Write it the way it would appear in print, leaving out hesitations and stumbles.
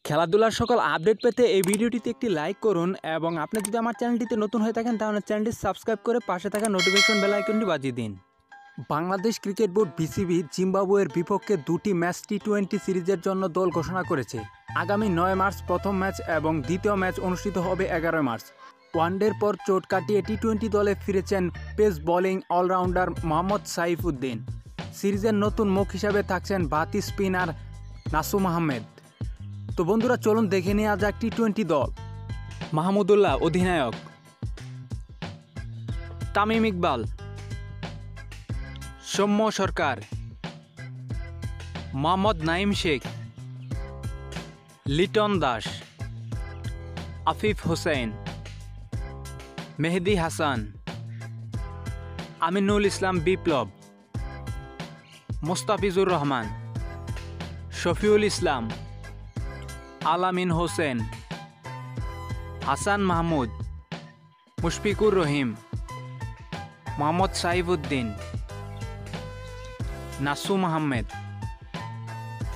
খেলাধুলার সকল আপডেট পেতে এই ভিডিওটিতে একটি লাইক করুন এবং আপনি যদি আমার চ্যানেলটিতে নতুন হয়ে থাকেন তাহলে চ্যানেলটি সাবস্ক্রাইব করে পাশে থাকা নোটিফিকেশন বেল আইকনটি বাজিয়ে দিন। বাংলাদেশ ক্রিকেট বোর্ড বিসিবি জিম্বাবুয়ের বিপক্ষে 2টি ম্যাচ টি20 সিরিজের জন্য দল ঘোষণা করেছে। আগামী 9 মার্চ প্রথম ম্যাচ এবং দ্বিতীয় ম্যাচ অনুষ্ঠিত হবে 11 মার্চ। ওয়ানডের পর চোট কাটিয়ে টি20 দলে ফিরেছেন pace bowling allrounder Mohammad Saifuddin. সিরিজের নতুন মুখ হিসাবে থাকছেন বাতি স্পিনার নাসুম আহমেদ। তো বন্ধুরা, চলুন দেখে নেওয়া যাক টি20 দল। মাহমুদুল্লাহ অধিনায়ক, তামিম ইকবাল, সৌম্য সরকার, মোহাম্মদ নাইম শেখ, লিটন দাস, আফিফ হোসেন, মেহেদি হাসান, আমিনুল ইসলাম বিপ্লব, মোস্তাফিজুর রহমান, শফিউল ইসলাম, আলামিন হোসেন, হাসান মাহমুদ, মুশফিকুর রহিম, মোহাম্মদ সাইফুদ্দিন, নাসুম আহমেদ।